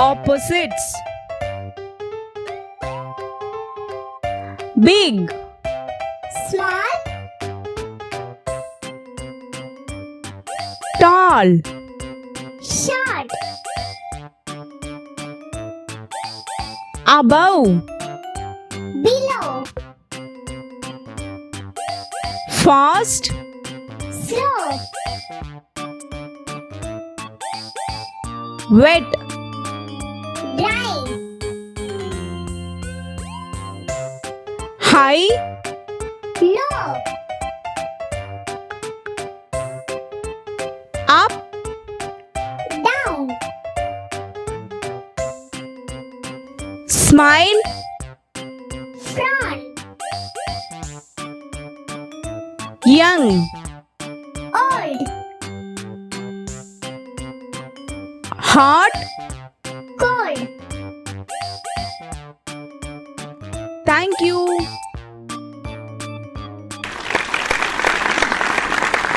Opposites. Big, Small. tall, Short. above, Below. fast, Slow. wet, Dry. high, Low. up, Down. smile, Front. young, Old. hot. Cold. Thank you.